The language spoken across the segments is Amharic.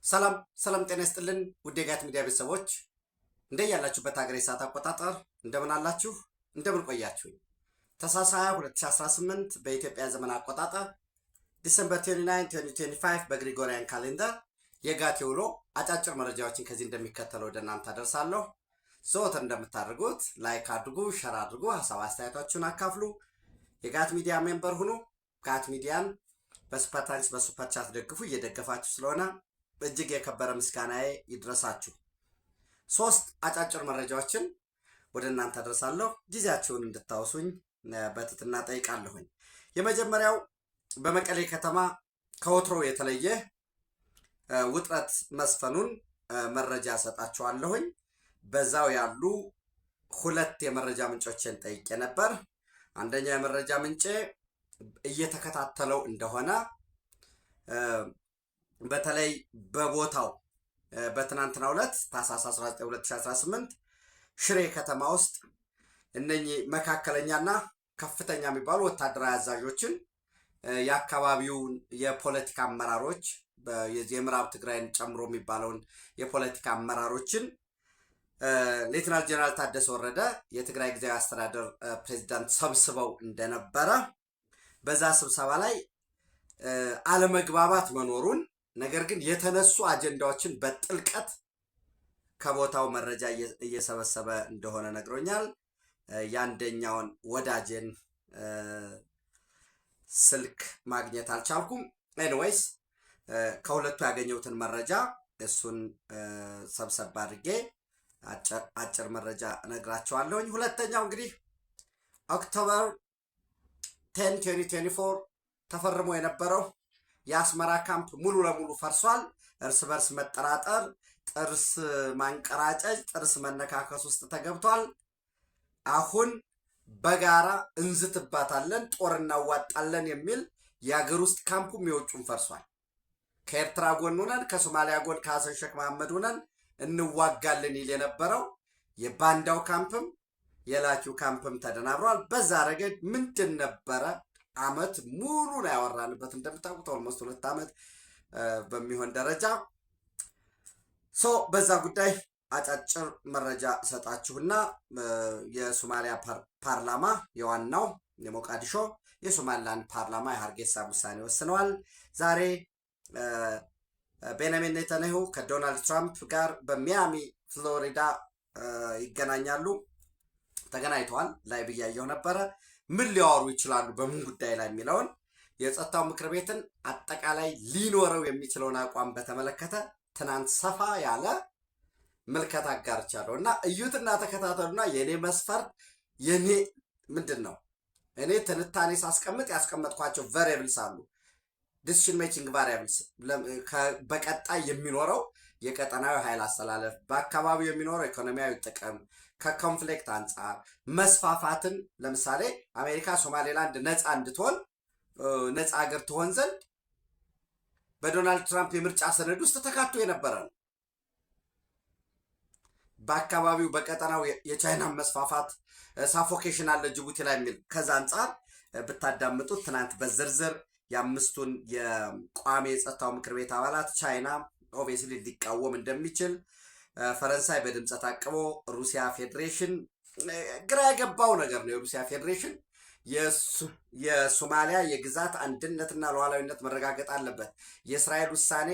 ሰላም ሰላም ጤና ይስጥልን ውድ የጋት ሚዲያ ቤተሰቦች እንደያላችሁበት ሀገር የሰዓት አቆጣጠር እንደምን አላችሁ? እንደምን ቆያችሁኝ? ታህሳስ 2018 በኢትዮጵያ ዘመን አቆጣጠር ዲሰምበር 29 2025 በግሪጎሪያን ካሌንደር የጋት ውሎ አጫጭር መረጃዎችን ከዚህ እንደሚከተለው ወደ እናንተ አደርሳለሁ። ዘወትር እንደምታደርጉት ላይክ አድርጉ፣ ሸር አድርጉ፣ ሀሳብ አስተያየታችሁን አካፍሉ፣ የጋት ሚዲያ ሜምበር ሁኑ። ጋት ሚዲያን በሱፐር ታንክስ በሱፐር ቻት ደግፉ። እየደገፋችሁ ስለሆነ እጅግ የከበረ ምስጋናዬ ይድረሳችሁ። 3 አጫጭር መረጃዎችን ወደ እናንተ አደርሳለሁ። ጊዜያችሁን እንድታወሱኝ በትህትና ጠይቃለሁኝ። የመጀመሪያው በመቀሌ ከተማ ከወትሮ የተለየ ውጥረት መስፈኑን መረጃ ሰጣችኋለሁኝ። በዛው ያሉ 2 የመረጃ ምንጮችን ጠይቄ ነበር። አንደኛው የመረጃ ምንጬ እየተከታተለው እንደሆነ በተለይ በቦታው በትናንትናው ዕለት ታህሳስ 19 2018 ሽሬ ከተማ ውስጥ እነኚህ መካከለኛና ከፍተኛ የሚባሉ ወታደራዊ አዛዦችን የአካባቢውን የፖለቲካ አመራሮች የምዕራብ ትግራይን ጨምሮ የሚባለውን የፖለቲካ አመራሮችን ሌተናል ጀነራል ታደሰ ወረደ የትግራይ ጊዜያዊ አስተዳደር ፕሬዝዳንት ሰብስበው እንደነበረ በዛ ስብሰባ ላይ አለመግባባት መኖሩን ነገር ግን የተነሱ አጀንዳዎችን በጥልቀት ከቦታው መረጃ እየሰበሰበ እንደሆነ ነግሮኛል። የአንደኛውን ወዳጄን ስልክ ማግኘት አልቻልኩም። ኤኒዌይስ ከሁለቱ ያገኘሁትን መረጃ እሱን ሰብሰብ አድርጌ አጭር መረጃ እነግራቸዋለሁኝ። ሁለተኛው እንግዲህ ኦክቶበር 10 2024 ተፈርሞ የነበረው የአስመራ ካምፕ ሙሉ ለሙሉ ፈርሷል። እርስ በርስ መጠራጠር፣ ጥርስ ማንቀራጨጭ፣ ጥርስ መነካከስ ውስጥ ተገብቷል። አሁን በጋራ እንዝትባታለን፣ ጦር እናዋጣለን የሚል የሀገር ውስጥ ካምፑም የውጩም ፈርሷል። ከኤርትራ ጎን ሆነን ከሶማሊያ ጎን ከሀሰን ሼክ መሐመድ ሆነን እንዋጋለን ይል የነበረው የባንዳው ካምፕም የላኪው ካምፕም ተደናብሯል። በዛ ረገድ ምንድን ነበረ አመት ሙሉ ነው ያወራንበት። እንደምታውቁት ኦልሞስት 2 ዓመት በሚሆን ደረጃ በዛ ጉዳይ አጫጭር መረጃ ሰጣችሁና የሶማሊያ ፓርላማ የዋናው የሞቃዲሾ የሶማሊላንድ ፓርላማ የሀርጌሳ ውሳኔ ወስነዋል። ዛሬ ቤንያሚን ኔታንያሁ ከዶናልድ ትራምፕ ጋር በሚያሚ ፍሎሪዳ ይገናኛሉ። ተገናኝተዋል። ላይ ብያየው ነበረ። ምን ሊያወሩ ይችላሉ በምን ጉዳይ ላይ የሚለውን የጸጥታው ምክር ቤትን አጠቃላይ ሊኖረው የሚችለውን አቋም በተመለከተ ትናንት ሰፋ ያለ ምልከታ አጋርቻለሁ እና እዩትና ተከታተሉና የኔ መስፈርት የኔ ምንድን ነው? እኔ ትንታኔ ሳስቀምጥ ያስቀመጥኳቸው ቫሪያብልስ አሉ። ዲሲሽን ሜኪንግ ቫሪያብልስ በቀጣይ የሚኖረው የቀጠናዊ ኃይል አስተላለፍ፣ በአካባቢው የሚኖረው ኢኮኖሚያዊ ጥቅም ከኮንፍሊክት አንጻር መስፋፋትን፣ ለምሳሌ አሜሪካ ሶማሌላንድ ነፃ እንድትሆን ነፃ ሀገር ትሆን ዘንድ በዶናልድ ትራምፕ የምርጫ ሰነድ ውስጥ ተካቶ የነበረ ነው። በአካባቢው በቀጠናው የቻይና መስፋፋት ሳፎኬሽን አለ ጅቡቲ ላይ የሚል ከዛ አንጻር ብታዳምጡት ትናንት በዝርዝር የ5ቱን የቋሚ የጸጥታው ምክር ቤት አባላት ቻይና ኦብቪየስሊ ሊቃወም እንደሚችል፣ ፈረንሳይ በድምፀ ታቅቦ፣ ሩሲያ ፌዴሬሽን ግራ የገባው ነገር ነው። የሩሲያ ፌዴሬሽን የሶማሊያ የግዛት አንድነትና ሉዓላዊነት መረጋገጥ አለበት፣ የእስራኤል ውሳኔ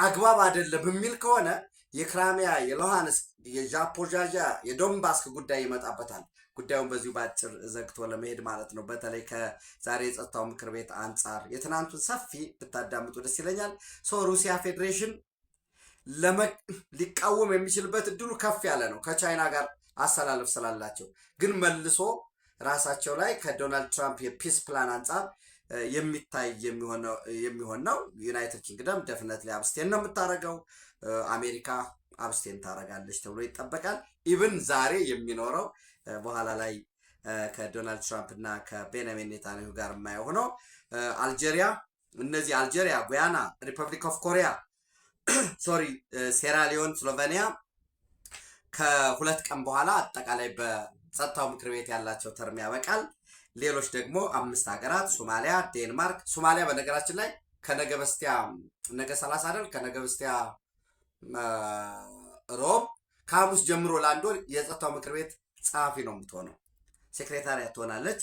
አግባብ አይደለም የሚል ከሆነ የክራሚያ፣ የሉሃንስክ፣ የዛፖሪዣ፣ የዶንባስክ ጉዳይ ይመጣበታል። ጉዳዩን በዚሁ በአጭር ዘግቶ ለመሄድ ማለት ነው። በተለይ ከዛሬ የጸጥታው ምክር ቤት አንጻር የትናንቱን ሰፊ ብታዳምጡ ደስ ይለኛል። ሩሲያ ፌዴሬሽን ሊቃወም የሚችልበት እድሉ ከፍ ያለ ነው ከቻይና ጋር አሰላለፍ ስላላቸው። ግን መልሶ ራሳቸው ላይ ከዶናልድ ትራምፕ የፒስ ፕላን አንጻር የሚታይ የሚሆን ነው። ዩናይትድ ኪንግደም ደፍነትሊ አብስቴን ነው የምታደርገው። አሜሪካ አብስቴን ታደርጋለች ተብሎ ይጠበቃል። ኢቭን ዛሬ የሚኖረው በኋላ ላይ ከዶናልድ ትራምፕ እና ከቤንያሚን ኔታንያሁ ጋር የማየው ሆኖ አልጄሪያ፣ እነዚህ አልጄሪያ፣ ጉያና፣ ሪፐብሊክ ኦፍ ኮሪያ ሴራሊዮን፣ ስሎቬኒያ ከ2 ቀን በኋላ አጠቃላይ በጸጥታው ምክር ቤት ያላቸው ተርም ያበቃል። ሌሎች ደግሞ 5 ሀገራት ሶማሊያ፣ ዴንማርክ። ሶማሊያ በነገራችን ላይ ከነገ በስቲያ ነገ 30 አይደል? ከነገ በስቲያ ሮብ ከሐሙስ ጀምሮ ለአንድ ወር የጸጥታው ምክር ቤት ጸሐፊ ነው የምትሆነው። ሴክሬታሪያት ትሆናለች።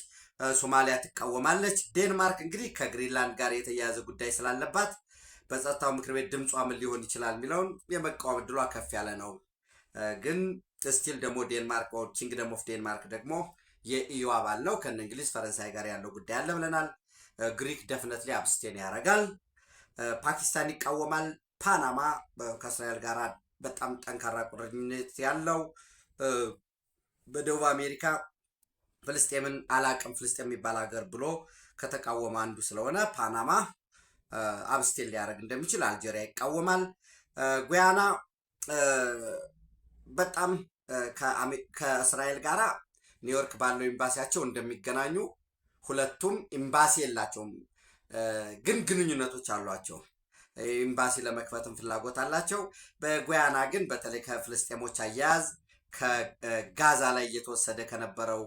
ሶማሊያ ትቃወማለች። ዴንማርክ እንግዲህ ከግሪንላንድ ጋር የተያያዘ ጉዳይ ስላለባት በጸጥታው ምክር ቤት ድምጿ ምን ሊሆን ይችላል የሚለውን የመቃወም እድሏ ከፍ ያለ ነው። ግን ስቲል ደግሞ ዴንማርክ ኪንግደም ኦፍ ዴንማርክ ደግሞ የኢዩ አባል ነው። ከነ እንግሊዝ ፈረንሳይ ጋር ያለው ጉዳይ አለ ብለናል። ግሪክ ደፍነትሊ አብስቴን ያደርጋል። ፓኪስታን ይቃወማል። ፓናማ ከእስራኤል ጋር በጣም ጠንካራ ቁርኝነት ያለው በደቡብ አሜሪካ ፍልስጤምን አላቅም ፍልስጤም የሚባል ሀገር ብሎ ከተቃወመ አንዱ ስለሆነ ፓናማ አብስቴን ሊያደርግ እንደሚችል አልጄሪያ ይቃወማል። ጉያና በጣም ከእስራኤል ጋር ኒውዮርክ ባለው ኤምባሲያቸው እንደሚገናኙ ሁለቱም ኤምባሲ የላቸውም፣ ግን ግንኙነቶች አሏቸው። ኤምባሲ ለመክፈትም ፍላጎት አላቸው። በጉያና ግን በተለይ ከፍልስጤሞች አያያዝ ከጋዛ ላይ እየተወሰደ ከነበረው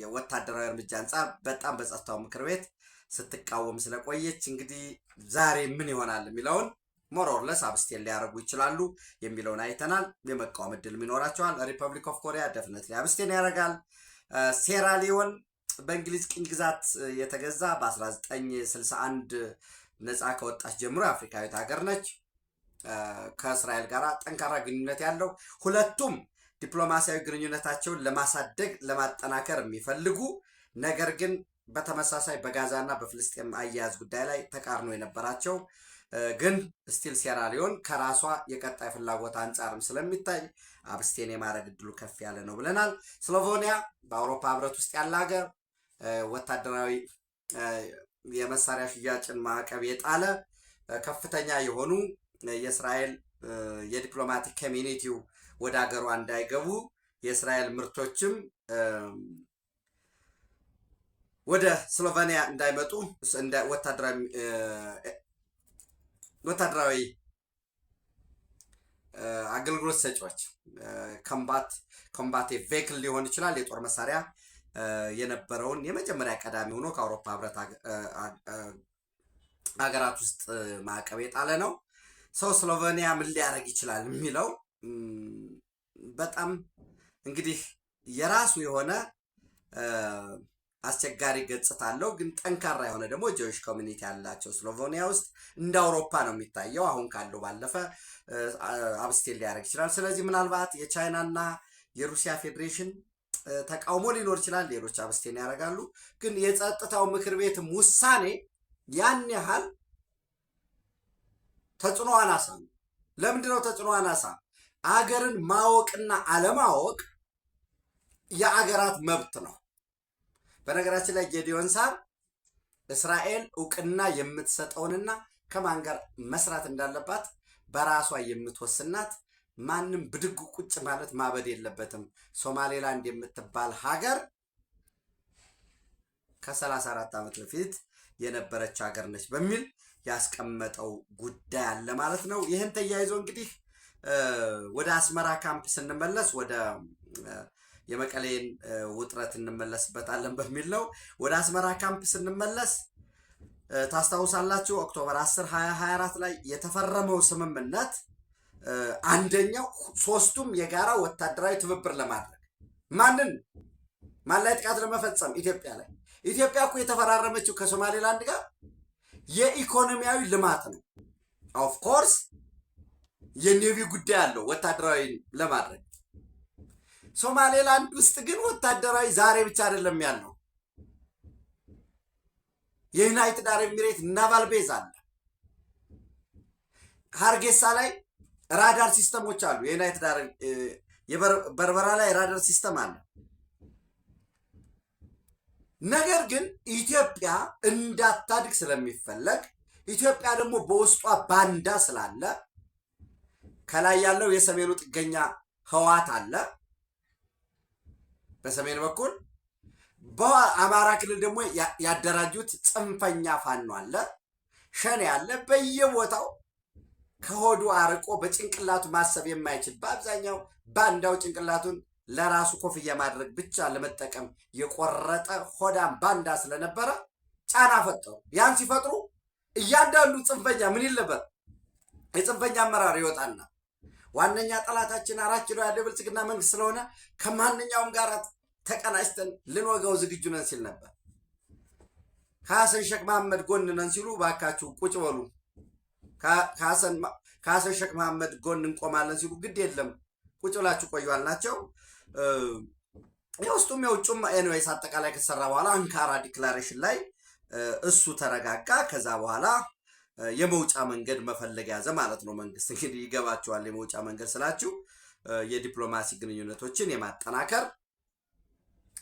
የወታደራዊ እርምጃ አንጻር በጣም በጸጥታው ምክር ቤት ስትቃወም ስለቆየች እንግዲህ ዛሬ ምን ይሆናል የሚለውን ሞሮርለስ አብስቴን ሊያደርጉ ይችላሉ የሚለውን አይተናል። የመቃወም እድልም ይኖራቸዋል። ሪፐብሊክ ኦፍ ኮሪያ ደፍነትሊ አብስቴን ያደርጋል። ሴራሊዮን በእንግሊዝ ቅኝ ግዛት የተገዛ በ1961 ነፃ ከወጣች ጀምሮ የአፍሪካዊት ሀገር ነች። ከእስራኤል ጋር ጠንካራ ግንኙነት ያለው ሁለቱም ዲፕሎማሲያዊ ግንኙነታቸውን ለማሳደግ ለማጠናከር የሚፈልጉ ነገር ግን በተመሳሳይ በጋዛና በፍልስጤም አያያዝ ጉዳይ ላይ ተቃርኖ የነበራቸው ግን ስቲል ሴራሊዮን ከራሷ የቀጣይ ፍላጎት አንጻርም ስለሚታይ አብስቴን የማድረግ እድሉ ከፍ ያለ ነው ብለናል። ስሎቬኒያ በአውሮፓ ህብረት ውስጥ ያለ ሀገር ወታደራዊ የመሳሪያ ሽያጭን ማዕቀብ የጣለ ከፍተኛ የሆኑ የእስራኤል የዲፕሎማቲክ ኮሚኒቲው ወደ ሀገሯ እንዳይገቡ የእስራኤል ምርቶችም ወደ ስሎቬኒያ እንዳይመጡ ወታደራዊ አገልግሎት ሰጪዎች ኮምባቴ ቬክል ሊሆን ይችላል የጦር መሳሪያ የነበረውን የመጀመሪያ ቀዳሚ ሆኖ ከአውሮፓ ህብረት ሀገራት ውስጥ ማዕቀብ የጣለ ነው። ሰው ስሎቬኒያ ምን ሊያደርግ ይችላል የሚለው በጣም እንግዲህ የራሱ የሆነ አስቸጋሪ ገጽታ አለው። ግን ጠንካራ የሆነ ደግሞ ጆዊሽ ኮሚኒቲ ያላቸው ስሎቬኒያ ውስጥ እንደ አውሮፓ ነው የሚታየው። አሁን ካለው ባለፈ አብስቴን ሊያደርግ ይችላል። ስለዚህ ምናልባት የቻይናና የሩሲያ ፌዴሬሽን ተቃውሞ ሊኖር ይችላል። ሌሎች አብስቴን ያደርጋሉ። ግን የጸጥታው ምክር ቤትም ውሳኔ ያን ያህል ተጽዕኖ አናሳ ነው። ለምንድነው ተጽዕኖ አናሳ? አገርን ማወቅና አለማወቅ የአገራት መብት ነው። በነገራችን ላይ ጌዲዮን ሳር እስራኤል እውቅና የምትሰጠውንና ከማን ጋር መስራት እንዳለባት በራሷ የምትወስናት፣ ማንም ብድግ ቁጭ ማለት ማበድ የለበትም። ሶማሌላንድ የምትባል ሀገር ከ34 ዓመት በፊት የነበረች ሀገር ነች በሚል ያስቀመጠው ጉዳይ አለ ማለት ነው። ይህን ተያይዞ እንግዲህ ወደ አስመራ ካምፕ ስንመለስ ወደ የመቀሌን ውጥረት እንመለስበታለን በሚል ነው። ወደ አስመራ ካምፕ ስንመለስ ታስታውሳላችሁ ኦክቶበር 10 2024 ላይ የተፈረመው ስምምነት አንደኛው ሶስቱም የጋራ ወታደራዊ ትብብር ለማድረግ ማን ላይ ጥቃት ለመፈጸም ኢትዮጵያ ላይ። ኢትዮጵያ እኮ የተፈራረመችው ከሶማሌላንድ ጋር የኢኮኖሚያዊ ልማት ነው። ኦፍ ኮርስ የኔቪ ጉዳይ አለው ወታደራዊ ለማድረግ። ሶማሌላንድ ውስጥ ግን ወታደራዊ ዛሬ ብቻ አይደለም ያለው። የዩናይትድ አረብ ኤሚሬት ናቫል ቤዝ አለ። ሃርጌሳ ላይ ራዳር ሲስተሞች አሉ። የዩናይትድ አረብ በርበራ ላይ ራዳር ሲስተም አለ። ነገር ግን ኢትዮጵያ እንዳታድግ ስለሚፈለግ ኢትዮጵያ ደግሞ በውስጧ ባንዳ ስላለ ከላይ ያለው የሰሜኑ ጥገኛ ህዋት አለ በሰሜን በኩል፣ በአማራ ክልል ደግሞ ያደራጁት ጽንፈኛ ፋኖ አለ፣ ሸኔ አለ። በየቦታው ከሆዱ አርቆ በጭንቅላቱ ማሰብ የማይችል በአብዛኛው ባንዳው ጭንቅላቱን ለራሱ ኮፍያ ማድረግ ብቻ ለመጠቀም የቆረጠ ሆዳም ባንዳ ስለነበረ ጫና ፈጠሩ። ያን ሲፈጥሩ እያንዳንዱ ጽንፈኛ ምን ይል ነበር? የጽንፈኛ አመራር ይወጣና ዋነኛ ጠላታችን 4 ኪሎ ያለ ብልጽግና መንግስት ስለሆነ ከማንኛውም ጋር ተቀናጅተን ልንወጋው ዝግጁ ነን ሲል ነበር። ከሐሰን ሼክ መሐመድ ጎን ነን ሲሉ ባካችሁ ቁጭ በሉ፣ ከሐሰን ሼክ መሐመድ ጎን እንቆማለን ሲሉ ግድ የለም ቁጭ ብላችሁ ቆዩ አልናቸው። የውስጡም የውጩም ኤኒዌይስ አጠቃላይ ከተሰራ በኋላ አንካራ ዲክላሬሽን ላይ እሱ ተረጋጋ። ከዛ በኋላ የመውጫ መንገድ መፈለግ ያዘ ማለት ነው። መንግስት እንግዲህ ይገባቸዋል። የመውጫ መንገድ ስላችሁ የዲፕሎማሲ ግንኙነቶችን የማጠናከር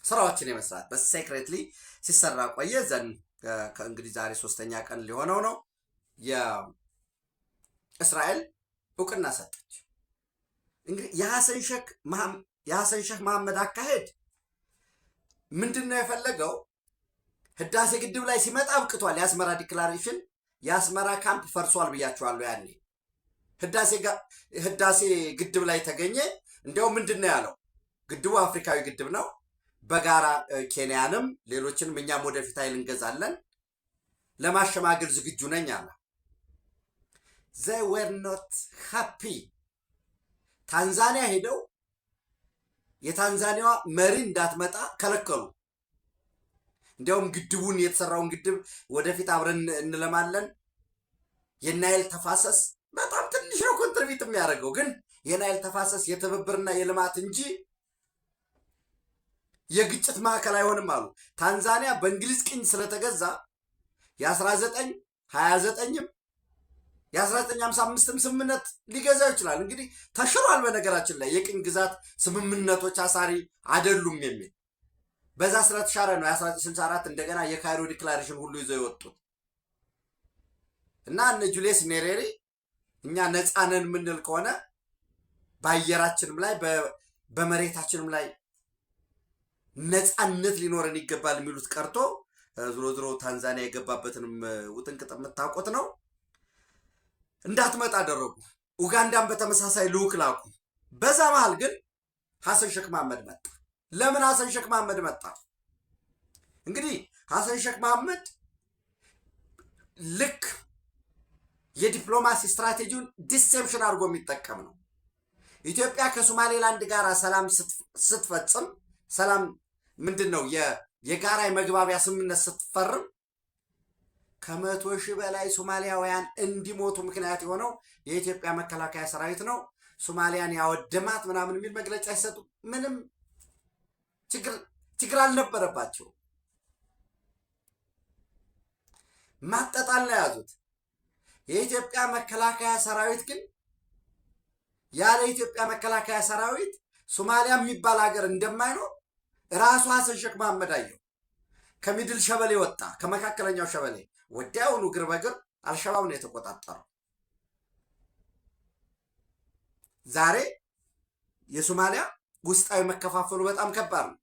ስራዎችን የመስራት በሴክሬትሊ ሲሰራ ቆየ። ዘን ከእንግዲህ ዛሬ 3ኛ ቀን ሊሆነው ነው። የእስራኤል እውቅና ሰጠች። እንግዲህ የሐሰን ሼክ መሐመድ አካሄድ ምንድነው የፈለገው? ህዳሴ ግድብ ላይ ሲመጣ አብቅቷል። የአስመራ ዲክላሬሽን የአስመራ ካምፕ ፈርሷል ብያቸዋለሁ። ያኔ ህዳሴ ግድብ ላይ ተገኘ። እንዲያው ምንድን ነው ያለው? ግድቡ አፍሪካዊ ግድብ ነው፣ በጋራ ኬንያንም ሌሎችንም እኛም ወደፊት ኃይል እንገዛለን፣ ለማሸማገል ዝግጁ ነኝ አለ። they were not happy። ታንዛኒያ ሄደው የታንዛኒያዋ መሪ እንዳትመጣ ከለከሉ። እንዲያውም ግድቡን የተሰራውን ግድብ ወደፊት አብረን እንለማለን፣ የናይል ተፋሰስ በጣም ትንሽ ነው ኮንትሪቢዩት የሚያደርገው፣ ግን የናይል ተፋሰስ የትብብርና የልማት እንጂ የግጭት ማዕከል አይሆንም አሉ። ታንዛኒያ በእንግሊዝ ቅኝ ስለተገዛ የ1929ም የ1955ም ስምምነት ሊገዛው ይችላል። እንግዲህ ተሽሯል። በነገራችን ላይ የቅኝ ግዛት ስምምነቶች አሳሪ አይደሉም የሚል በዛ ስለተሻረ ነው የ1964 እንደገና የካይሮ ዲክላሬሽን ሁሉ ይዘው የወጡት እና እነ ጁሊየስ ኔሬሪ እኛ ነፃ ነን የምንል ከሆነ በአየራችንም ላይ በመሬታችንም ላይ ነፃነት ሊኖረን ይገባል የሚሉት ቀርቶ ዝሮ ዝሮ ታንዛኒያ የገባበትንም ውጥንቅጥ የምታውቁት ነው። እንዳትመጣ አደረጉ። ኡጋንዳን በተመሳሳይ ልዑክ ላኩ። በዛ መሃል ግን ሐሰን ሼክ መሐመድ መጣ። ለምን ሐሰን ሼክ መሐመድ መጣ? እንግዲህ ሐሰን ሼክ መሐመድ ልክ የዲፕሎማሲ ስትራቴጂውን ዲሴፕሽን አድርጎ የሚጠቀም ነው። ኢትዮጵያ ከሶማሌላንድ ጋር ሰላም ስትፈጽም ሰላም ምንድን ነው የጋራ የመግባቢያ ስምምነት ስትፈርም ከ100,000 በላይ ሶማሊያውያን እንዲሞቱ ምክንያት የሆነው የኢትዮጵያ መከላከያ ሰራዊት ነው። ሶማሊያን ያወደማት ምናምን የሚል መግለጫ ይሰጡ። ምንም ችግር አልነበረባቸው። ማጠጣል ነው ያዙት። የኢትዮጵያ መከላከያ ሰራዊት ግን ያለ ኢትዮጵያ መከላከያ ሰራዊት ሶማሊያ የሚባል ሀገር እንደማይኖር ራሱ ሐሰን ሼክ መሐመድ አየው። ከሚድል ሸበሌ ወጣ፣ ከመካከለኛው ሸበሌ ወዲያውኑ እግር በእግር አልሸባብ ነው የተቆጣጠረው። ዛሬ የሶማሊያ ውስጣዊ መከፋፈሉ በጣም ከባድ ነው።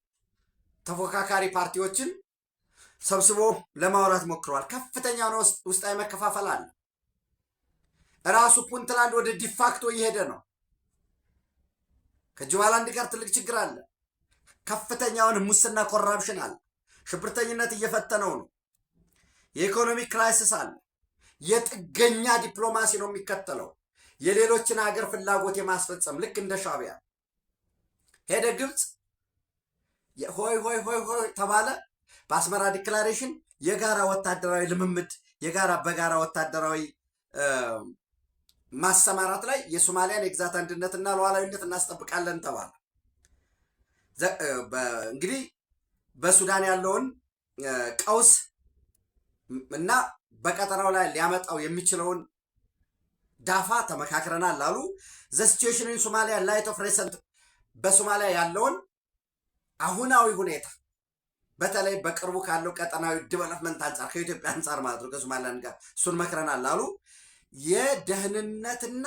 ተፎካካሪ ፓርቲዎችን ሰብስቦ ለማውራት ሞክረዋል። ከፍተኛ ነው ውስጣዊ መከፋፈል አለ። ራሱ ፑንትላንድ ወደ ዲፋክቶ እየሄደ ነው። ከጁባላንድ ጋር ትልቅ ችግር አለ። ከፍተኛውን ሙስና ኮራፕሽን አለ። ሽብርተኝነት እየፈተነው ነው። የኢኮኖሚ ክራይሲስ አለ። የጥገኛ ዲፕሎማሲ ነው የሚከተለው። የሌሎችን ሀገር ፍላጎት የማስፈጸም ልክ እንደ ሻዕቢያ ሄደ ግብፅ ሆይ ሆይ ሆይ ሆይ ተባለ። በአስመራ ዲክላሬሽን የጋራ ወታደራዊ ልምምድ በጋራ ወታደራዊ ማሰማራት ላይ የሶማሊያን የግዛት አንድነትና ሉዓላዊነት እናስጠብቃለን ተባለ። እንግዲህ በሱዳን ያለውን ቀውስ እና በቀጠናው ላይ ሊያመጣው የሚችለውን ዳፋ ተመካክረናል አሉ። ዘ ሲቹዌሽን ኢን ሶማሊያ ላይት ኦፍ ሬሰንት በሶማሊያ ያለውን አሁናዊ ሁኔታ በተለይ በቅርቡ ካለው ቀጠናዊ ዲቨሎፕመንት አንጻር ከኢትዮጵያ አንጻር ማለት ነው ከሶማሊያን ጋር እሱን መክረናል አሉ። የደህንነትና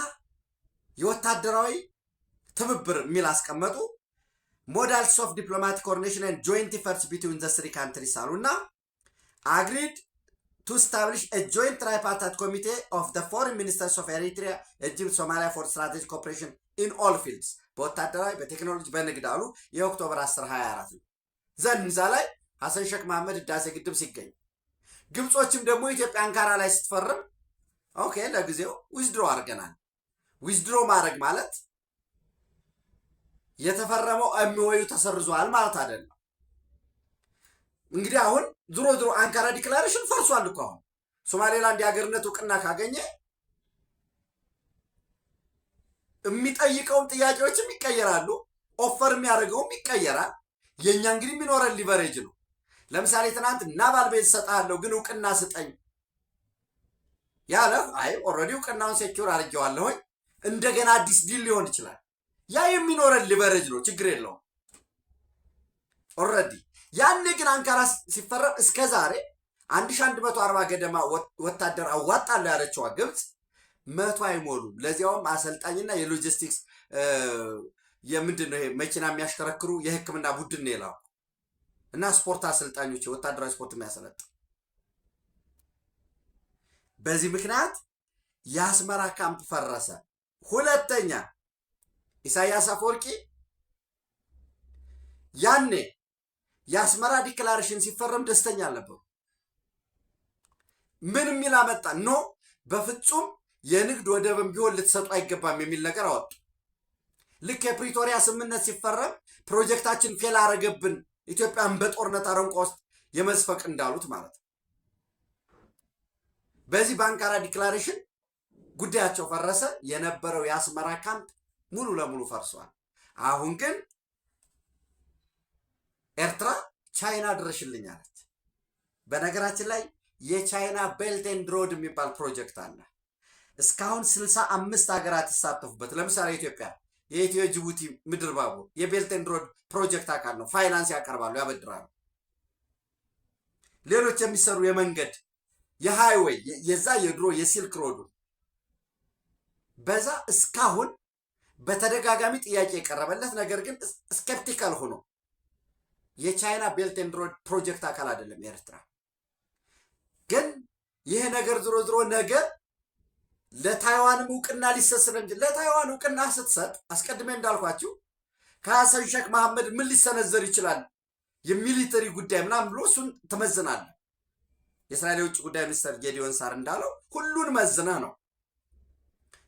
የወታደራዊ ትብብር የሚል አስቀመጡ። ሞዳልስ ኦፍ ዲፕሎማቲክ ኮኦርዲኔሽን ኤንድ ጆይንት ኢፈርትስ ቢትዊን ዘ ስሪ ካንትሪስ አሉና አግሪድ to establish a joint tripartite committee of the foreign ministers of Eritrea, Egypt, Somalia for strategic cooperation in all fields በወታደራዊ በቴክኖሎጂ በንግድ አሉ። የኦክቶበር 10 24 ዘንዛ ላይ ሐሰን ሼክ መሐመድ ህዳሴ ግድብ ሲገኝ ግብጾችም ደግሞ ኢትዮጵያ አንካራ ላይ ስትፈርም ኦኬ ለጊዜው ዊዝድሮ አድርገናል። ዊዝድሮ ማድረግ ማለት የተፈረመው ኤምኦዩ ተሰርዟል ማለት አይደለም። እንግዲህ አሁን ዞሮ ዞሮ አንካራ ዲክላሬሽን ፈርሷል እኮ። አሁን ሶማሌላንድ የሀገርነት እውቅና ካገኘ የሚጠይቀውም ጥያቄዎችም ይቀየራሉ፣ ኦፈር የሚያደርገውም ይቀየራል። የእኛ እንግዲህ የሚኖረን ሊቨሬጅ ነው። ለምሳሌ ትናንት ናቫል ቤዝ ሰጣለሁ ግን እውቅና ስጠኝ ያለ አይ ኦልሬዲ እውቅናውን ሴኪዩር አድርጌዋለሁኝ እንደገና አዲስ ዲል ሊሆን ይችላል። ያ የሚኖረን ሊቨሬጅ ነው፣ ችግር የለውም ኦልሬዲ። ያኔ ግን አንካራ ሲፈረም እስከ ዛሬ 1140 ገደማ ወታደር አዋጣለሁ ያለችዋ ግብፅ 100 አይሞሉም። ለዚያውም አሰልጣኝና የሎጂስቲክስ የምንድን ነው ይሄ መኪና የሚያሽከረክሩ የሕክምና ቡድን ነው የላኩ እና ስፖርት አሰልጣኞች ወታደራዊ ስፖርት የሚያሰለጥ። በዚህ ምክንያት የአስመራ ካምፕ ፈረሰ። ሁለተኛ ኢሳያስ አፈወርቂ ያኔ የአስመራ ዲክላሬሽን ሲፈረም ደስተኛ አልነበሩ። ምን የሚል አመጣ? ኖ በፍጹም የንግድ ወደብም ቢሆን ልትሰጡ አይገባም የሚል ነገር አወጡ። ልክ የፕሪቶሪያ ስምምነት ሲፈረም ፕሮጀክታችን ፌል አረገብን ኢትዮጵያን በጦርነት አረንቋ ውስጥ የመዝፈቅ እንዳሉት ማለት ነው። በዚህ በአንካራ ዲክላሬሽን ጉዳያቸው ፈረሰ። የነበረው የአስመራ ካምፕ ሙሉ ለሙሉ ፈርሷል። አሁን ግን ኤርትራ ቻይና ድረሽልኝ አለች። በነገራችን ላይ የቻይና ቤልት ኤንድ ሮድ የሚባል ፕሮጀክት አለ። እስካሁን 65 ሀገራት ይሳተፉበት። ለምሳሌ ኢትዮጵያ የኢትዮ ጅቡቲ ምድር ባቡር የቤልት ኤንድ ሮድ ፕሮጀክት አካል ነው። ፋይናንስ ያቀርባሉ፣ ያበድራሉ። ሌሎች የሚሰሩ የመንገድ የሃይዌይ የዛ የድሮ የሲልክ ሮዱ በዛ እስካሁን በተደጋጋሚ ጥያቄ የቀረበለት ነገር ግን ስኬፕቲካል ሆኖ የቻይና ቤልት ኤንድ ሮድ ፕሮጀክት አካል አይደለም ኤርትራ። ግን ይሄ ነገር ዝሮ ዝሮ ነገር ለታይዋንም እውቅና ሊሰስብ እንጂ ለታይዋን እውቅና ስትሰጥ አስቀድሜ እንዳልኳችሁ ከሐሰን ሼክ መሐመድ ምን ሊሰነዘር ይችላል የሚሊተሪ ጉዳይ ምናምን ብሎ እሱን ትመዝናለህ። የእስራኤል የውጭ ጉዳይ ሚኒስትር ጌዲዮን ሳር እንዳለው ሁሉን መዝነህ ነው።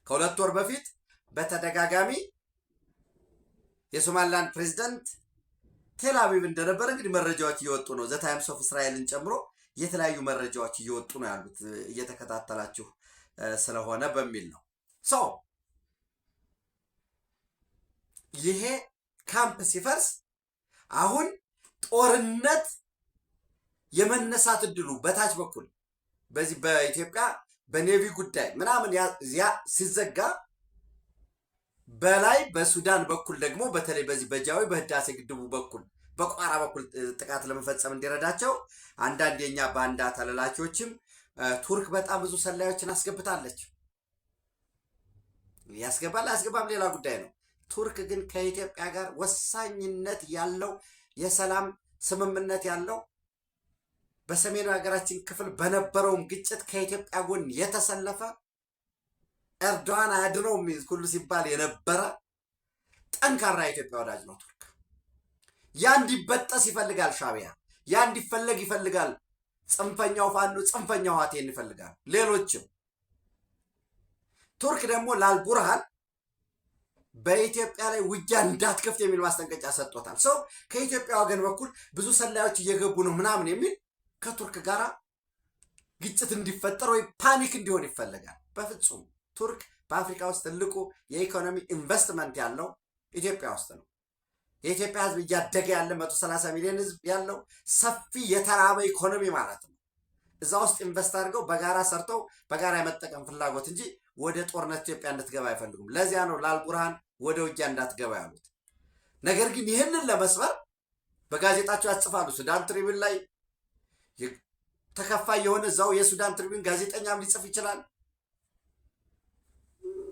ከሁለት ወር በፊት በተደጋጋሚ የሶማሊላንድ ፕሬዚደንት ቴል አቪቭ እንደነበረ እንግዲህ መረጃዎች እየወጡ ነው። ዘ ታይምስ ኦፍ እስራኤልን ጨምሮ የተለያዩ መረጃዎች እየወጡ ነው ያሉት እየተከታተላችሁ ስለሆነ በሚል ነው። ይሄ ካምፕ ሲፈርስ አሁን ጦርነት የመነሳት እድሉ በታች በኩል በዚህ በኢትዮጵያ በኔቪ ጉዳይ ምናምን ያ ሲዘጋ በላይ በሱዳን በኩል ደግሞ በተለይ በዚህ በጃዊ በህዳሴ ግድቡ በኩል በቋራ በኩል ጥቃት ለመፈጸም እንዲረዳቸው አንዳንድ የኛ ባንዳ ተላላኪዎችም ቱርክ በጣም ብዙ ሰላዮችን አስገብታለች። ያስገባል አያስገባም ሌላ ጉዳይ ነው። ቱርክ ግን ከኢትዮጵያ ጋር ወሳኝነት ያለው የሰላም ስምምነት ያለው በሰሜኑ ሀገራችን ክፍል በነበረውም ግጭት ከኢትዮጵያ ጎን የተሰለፈ ኤርዶዋን አያድነው ሁሉ ሲባል የነበረ ጠንካራ የኢትዮጵያ ወዳጅ ነው ቱርክ። ያ እንዲበጠስ ይፈልጋል ሻዕቢያ፣ ያ እንዲፈለግ ይፈልጋል ጽንፈኛው ፋኖ፣ ጽንፈኛው ህወሓት ይፈልጋል፣ ሌሎችም። ቱርክ ደግሞ ለአልቡርሃን በኢትዮጵያ ላይ ውጊያ እንዳትከፍት የሚል ማስጠንቀቂያ ሰጥቶታል። ሰው ከኢትዮጵያ ወገን በኩል ብዙ ሰላዮች እየገቡ ነው ምናምን የሚል ከቱርክ ጋር ግጭት እንዲፈጠር ወይ ፓኒክ እንዲሆን ይፈልጋል። በፍጹም ቱርክ በአፍሪካ ውስጥ ትልቁ የኢኮኖሚ ኢንቨስትመንት ያለው ኢትዮጵያ ውስጥ ነው። የኢትዮጵያ ህዝብ እያደገ ያለ 130 ሚሊዮን ህዝብ ያለው ሰፊ የተራበ ኢኮኖሚ ማለት ነው። እዛ ውስጥ ኢንቨስት አድርገው በጋራ ሰርተው በጋራ የመጠቀም ፍላጎት እንጂ ወደ ጦርነት ኢትዮጵያ እንድትገባ አይፈልጉም። ለዚያ ነው ለአልቡርሃን ወደ ውጊያ እንዳትገባ ያሉት። ነገር ግን ይህንን ለመስበር በጋዜጣቸው ያጽፋሉ። ሱዳን ትሪቢዩን ላይ ተከፋይ የሆነ እዛው የሱዳን ትሪቢዩን ጋዜጠኛም ሊጽፍ ይችላል።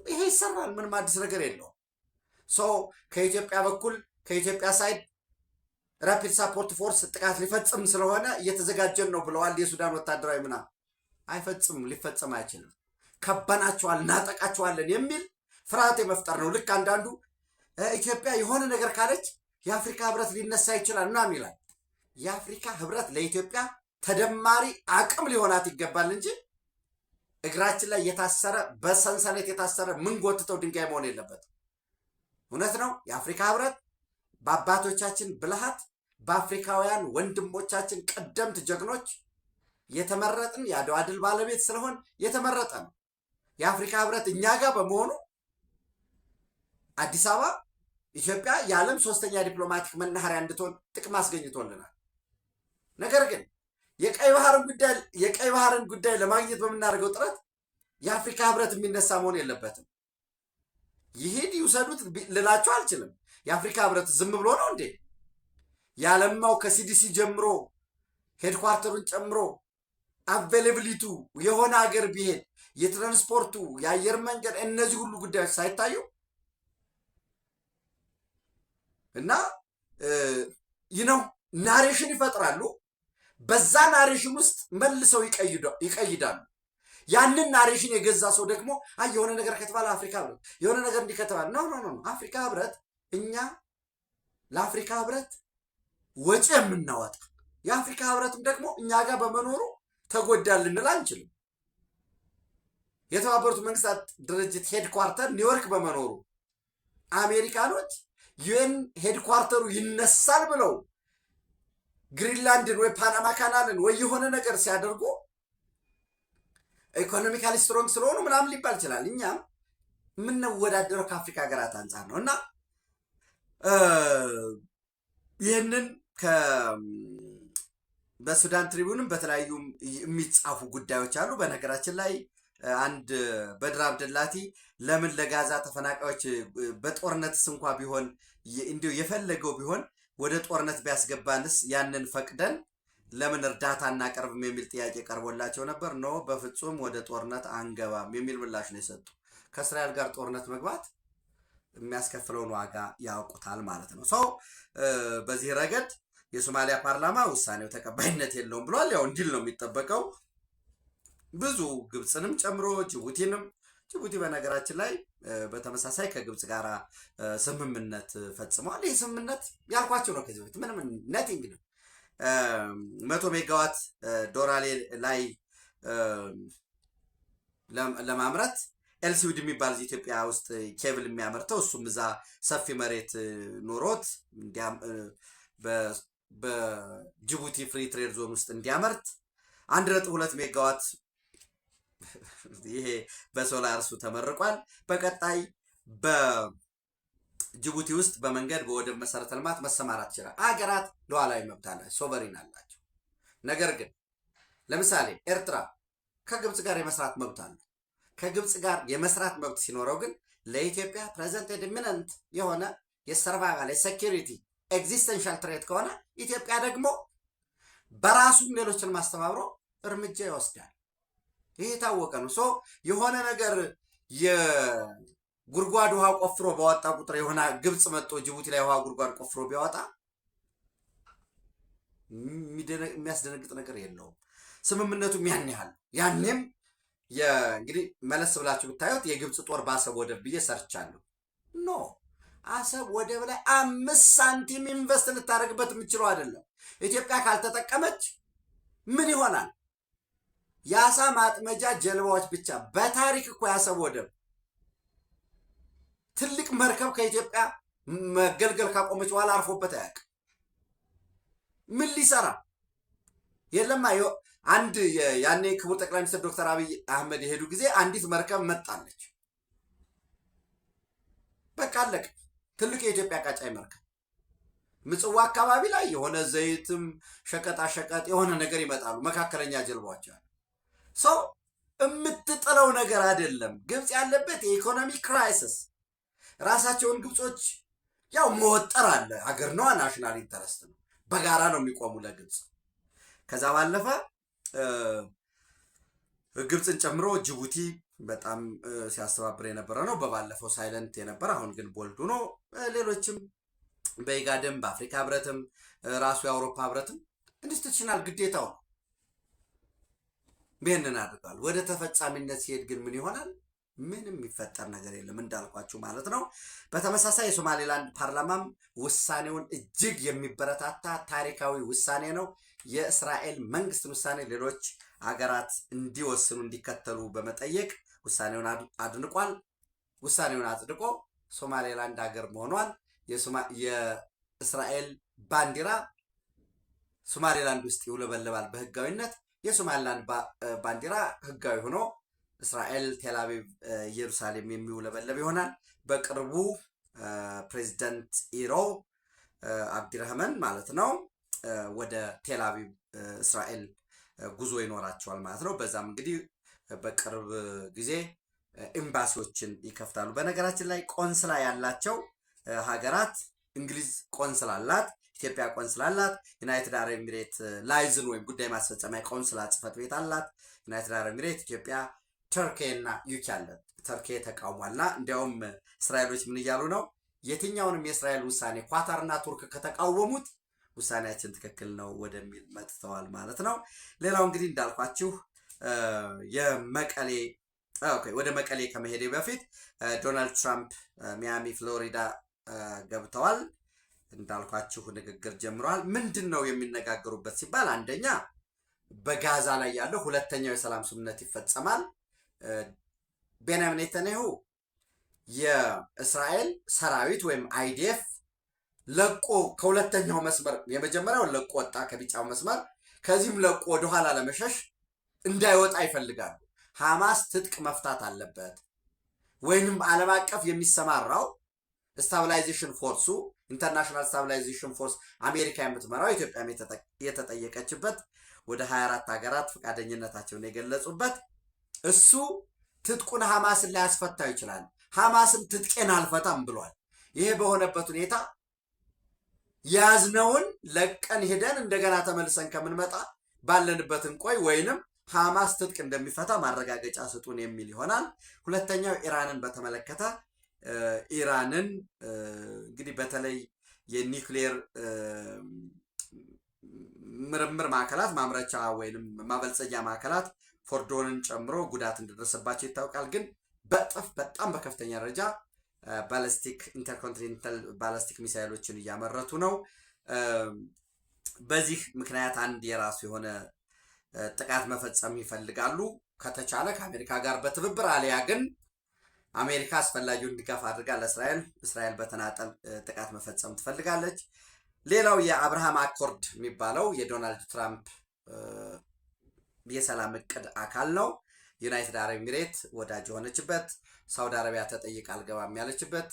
ይሄ ይሰራል። ምንም አዲስ ነገር የለውም። ከኢትዮጵያ በኩል ከኢትዮጵያ ሳይድ ራፒድ ሳፖርት ፎርስ ጥቃት ሊፈጽም ስለሆነ እየተዘጋጀን ነው ብለዋል። የሱዳን ወታደራዊ ምናምን አይፈጽምም፣ ሊፈጽም አይችልም። ከበናቸዋል፣ እናጠቃቸዋለን የሚል ፍርሃት የመፍጠር ነው። ልክ አንዳንዱ ኢትዮጵያ የሆነ ነገር ካለች የአፍሪካ ህብረት ሊነሳ ይችላል ምናምን ይላል። የአፍሪካ ህብረት ለኢትዮጵያ ተደማሪ አቅም ሊሆናት ይገባል እንጂ እግራችን ላይ የታሰረ በሰንሰለት የታሰረ ምን ጎትተው ድንጋይ መሆን የለበትም። እውነት ነው። የአፍሪካ ህብረት በአባቶቻችን ብልሃት በአፍሪካውያን ወንድሞቻችን ቀደምት ጀግኖች የተመረጥን የአድዋ ድል ባለቤት ስለሆን የተመረጠ ነው። የአፍሪካ ህብረት እኛ ጋር በመሆኑ አዲስ አበባ ኢትዮጵያ የዓለም ሶስተኛ ዲፕሎማቲክ መናኸሪያ እንድትሆን ጥቅም አስገኝቶልናል። ነገር ግን የቀይ ባህርን ጉዳይ ለማግኘት በምናደርገው ጥረት የአፍሪካ ህብረት የሚነሳ መሆን የለበትም። ይሄድ ይውሰዱት ልላቸው አልችልም። የአፍሪካ ህብረት ዝም ብሎ ነው እንዴ ያለማው? ከሲዲሲ ጀምሮ ሄድኳርተሩን ጨምሮ አቬሌብሊቱ የሆነ ሀገር ቢሄድ የትራንስፖርቱ፣ የአየር መንገድ፣ እነዚህ ሁሉ ጉዳዮች ሳይታዩ እና ናሬሽን ይፈጥራሉ። በዛ ናሬሽን ውስጥ መልሰው ይቀይዳሉ። ያንን ናሬሽን የገዛ ሰው ደግሞ የሆነ ነገር ከተባለ አፍሪካ ህብረት የሆነ ነገር እንዲህ ከተባለ ኖ አፍሪካ ህብረት እኛ ለአፍሪካ ህብረት ወጪ የምናወጣ የአፍሪካ ህብረትም ደግሞ እኛ ጋር በመኖሩ ተጎዳል ልንል አንችልም። የተባበሩት መንግስታት ድርጅት ሄድኳርተር ኒውዮርክ በመኖሩ አሜሪካኖች ዩኤን ሄድኳርተሩ ይነሳል ብለው ግሪንላንድን ወይ ፓናማ ካናልን ወይ የሆነ ነገር ሲያደርጉ ኢኮኖሚካሊ ስትሮንግ ስለሆኑ ምናምን ሊባል ይችላል። እኛም የምንወዳደረው ከአፍሪካ ሀገራት አንጻር ነው እና ይህንን በሱዳን ትሪቡንም በተለያዩ የሚጻፉ ጉዳዮች አሉ። በነገራችን ላይ አንድ በድር አብደላቲ ለምን ለጋዛ ተፈናቃዮች በጦርነትስ እንኳ ቢሆን እንዲሁ የፈለገው ቢሆን ወደ ጦርነት ቢያስገባንስ ያንን ፈቅደን ለምን እርዳታ እናቀርብም የሚል ጥያቄ ቀርቦላቸው ነበር። ኖ በፍጹም ወደ ጦርነት አንገባም የሚል ምላሽ ነው የሰጡ። ከእስራኤል ጋር ጦርነት መግባት የሚያስከፍለውን ዋጋ ያውቁታል ማለት ነው። ሰው በዚህ ረገድ የሶማሊያ ፓርላማ ውሳኔው ተቀባይነት የለውም ብሏል። ያው እንዲል ነው የሚጠበቀው። ብዙ ግብፅንም ጨምሮ ጅቡቲ በነገራችን ላይ በተመሳሳይ ከግብፅ ጋር ስምምነት ፈጽመዋል። ይህ ስምምነት ያልኳቸው ነው ከዚህ በፊት ምንም ነቲንግ ነው። 100 ሜጋዋት ዶራሌ ላይ ለማምረት ኤልሲውድ የሚባል ኢትዮጵያ ውስጥ ኬብል የሚያመርተው እሱም እዛ ሰፊ መሬት ኖሮት በጅቡቲ ፍሪ ትሬድ ዞን ውስጥ እንዲያመርት 1.2 ሜጋዋት ይሄ በሶላር እሱ ተመርቋል። በቀጣይ በጅቡቲ ውስጥ በመንገድ በወደብ መሰረተ ልማት መሰማራት ይችላል። አገራት ሉዓላዊ መብት አላቸው፣ ሶቨሪን አላቸው። ነገር ግን ለምሳሌ ኤርትራ ከግብፅ ጋር የመስራት መብት አለው። ከግብፅ ጋር የመስራት መብት ሲኖረው ግን ለኢትዮጵያ ፕሬዘንት ኢሚነንት የሆነ የሰርቫይቫል የሴኪሪቲ ኤግዚስተንሻል ትሬት ከሆነ ኢትዮጵያ ደግሞ በራሱም ሌሎችን ማስተባብሮ እርምጃ ይወስዳል። ይህ የታወቀ ነው። የሆነ ነገር የጉድጓድ ውሃ ቆፍሮ ባወጣ ቁጥር የሆነ ግብፅ መጥቶ ጅቡቲ ላይ ውሃ ጉድጓድ ቆፍሮ ቢያወጣ የሚያስደነግጥ ነገር የለውም። ስምምነቱም ያን ያህል ያኔም እንግዲህ መለስ ብላችሁ ብታዩት የግብፅ ጦር በአሰብ ወደብ ብዬ ሰርቻለሁ። ኖ አሰብ ወደብ ላይ 5 ሳንቲም ኢንቨስት ልታደርግበት የምችለው አይደለም። ኢትዮጵያ ካልተጠቀመች ምን ይሆናል? የአሳ ማጥመጃ ጀልባዎች ብቻ በታሪክ እኮ የአሰብ ወደብ ትልቅ መርከብ ከኢትዮጵያ መገልገል ካቆመች በኋላ አርፎበት አያውቅም። ምን ሊሰራ የለማ አንድ ያኔ ክቡር ጠቅላይ ሚኒስትር ዶክተር አብይ አህመድ የሄዱ ጊዜ አንዲት መርከብ መጣለች። በቃ አለቀ። ትልቅ የኢትዮጵያ ቃጫይ መርከብ ምጽዋ አካባቢ ላይ የሆነ ዘይትም ሸቀጣ ሸቀጥ የሆነ ነገር ይመጣሉ። መካከለኛ ጀልባዎች አሉ። የምትጥለው ነገር አይደለም። ግብፅ ያለበት የኢኮኖሚ ክራይሲስ ራሳቸውን ግብጾች ያው መወጠር አለ። ሀገር ነዋ፣ ናሽናል ኢንተረስት ነው። በጋራ ነው የሚቆሙ ለግብፅ። ከዛ ባለፈ ግብፅን ጨምሮ ጅቡቲ በጣም ሲያስተባብር የነበረ ነው። በባለፈው ሳይለንት የነበረ አሁን ግን ቦልዱ ነው። ሌሎችም በኢጋድም በአፍሪካ ህብረትም ራሱ የአውሮፓ ህብረትም ኢንስቲቱሽናል ግዴታው ነው። ይህንን አድርጓል። ወደ ተፈጻሚነት ሲሄድ ግን ምን ይሆናል? ምንም የሚፈጠር ነገር የለም እንዳልኳችሁ ማለት ነው። በተመሳሳይ የሶማሌላንድ ፓርላማም ውሳኔውን እጅግ የሚበረታታ ታሪካዊ ውሳኔ ነው። የእስራኤል መንግስትን ውሳኔ ሌሎች አገራት እንዲወስኑ እንዲከተሉ በመጠየቅ ውሳኔውን አድንቋል። ውሳኔውን አጽድቆ ሶማሌላንድ ሀገር መሆኗን የእስራኤል ባንዲራ ሶማሌላንድ ውስጥ ይውለበለባል በህጋዊነት። የሶማሌላንድ ባንዲራ ህጋዊ ሆኖ እስራኤል ቴልአቪቭ ኢየሩሳሌም የሚውለበለብ ይሆናል። በቅርቡ ፕሬዚደንት ኢሮ አብዲረህማን ማለት ነው ወደ ቴልአቪቭ እስራኤል ጉዞ ይኖራቸዋል ማለት ነው። በዛም እንግዲህ በቅርብ ጊዜ ኤምባሲዎችን ይከፍታሉ። በነገራችን ላይ ቆንስላ ያላቸው ሀገራት እንግሊዝ ቆንስላ አላት፣ ኢትዮጵያ ቆንስላ አላት። ዩናይትድ አረብ ኤሚሬት ላይዝን ወይም ጉዳይ ማስፈጸሚያ ቆንስላ ጽህፈት ቤት አላት። ዩናይትድ አረብ ኤሚሬት፣ ኢትዮጵያ፣ ተርኪ እና ዩኬ አለ። ተርኪ ተቃውሟልና እንዲያውም እስራኤሎች ምን እያሉ ነው? የትኛውንም የእስራኤል ውሳኔ ኳታርና ቱርክ ከተቃወሙት ውሳኔያችን ትክክል ነው ወደሚል መጥተዋል ማለት ነው። ሌላው እንግዲህ እንዳልኳችሁ ወደ መቀሌ ከመሄዴ በፊት ዶናልድ ትራምፕ ሚያሚ ፍሎሪዳ ገብተዋል። እንዳልኳችሁ ንግግር ጀምረዋል። ምንድን ነው የሚነጋገሩበት ሲባል አንደኛ በጋዛ ላይ ያለው ሁለተኛው የሰላም ስምምነት ይፈጸማል። ቤንያሚን ኔታንያሁ የእስራኤል ሰራዊት ወይም አይዲኤፍ ለቆ ከሁለተኛው መስመር የመጀመሪያው ለቆ ወጣ ከቢጫው መስመር፣ ከዚህም ለቆ ወደኋላ ለመሸሽ እንዳይወጣ ይፈልጋሉ። ሐማስ ትጥቅ መፍታት አለበት ወይንም ዓለም አቀፍ የሚሰማራው ስታቢላይዜሽን ፎርሱ ኢንተርናሽናል ስታቢላይዜሽን ፎርስ አሜሪካ የምትመራው ኢትዮጵያ የተጠየቀችበት ወደ 24 ሀገራት ፈቃደኝነታቸውን የገለጹበት እሱ ትጥቁን ሐማስን ላይ ያስፈታው ይችላል። ሐማስም ትጥቄን አልፈታም ብሏል። ይሄ በሆነበት ሁኔታ ያዝነውን ለቀን ሄደን እንደገና ተመልሰን ከምንመጣ ባለንበትን ቆይ ወይንም ሐማስ ትጥቅ እንደሚፈታ ማረጋገጫ ስጡን የሚል ይሆናል። ሁለተኛው ኢራንን በተመለከተ ኢራንን እንግዲህ በተለይ የኒውክሌር ምርምር ማዕከላት ማምረቻ ወይንም ማበልጸጊያ ማዕከላት ፎርዶንን ጨምሮ ጉዳት እንደደረሰባቸው ይታወቃል። ግን በጣም በከፍተኛ ደረጃ ባላስቲክ ኢንተርኮንቲኔንታል ባላስቲክ ሚሳይሎችን እያመረቱ ነው። በዚህ ምክንያት አንድ የራሱ የሆነ ጥቃት መፈጸም ይፈልጋሉ። ከተቻለ ከአሜሪካ ጋር በትብብር አሊያ ግን አሜሪካ አስፈላጊውን ድጋፍ አድርጋ ለእስራኤል፣ እስራኤል በተናጠል ጥቃት መፈጸም ትፈልጋለች። ሌላው የአብርሃም አኮርድ የሚባለው የዶናልድ ትራምፕ የሰላም እቅድ አካል ነው። ዩናይትድ አረብ ኤሚሬት ወዳጅ የሆነችበት፣ ሳውዲ አረቢያ ተጠይቃ አልገባም ያለችበት፣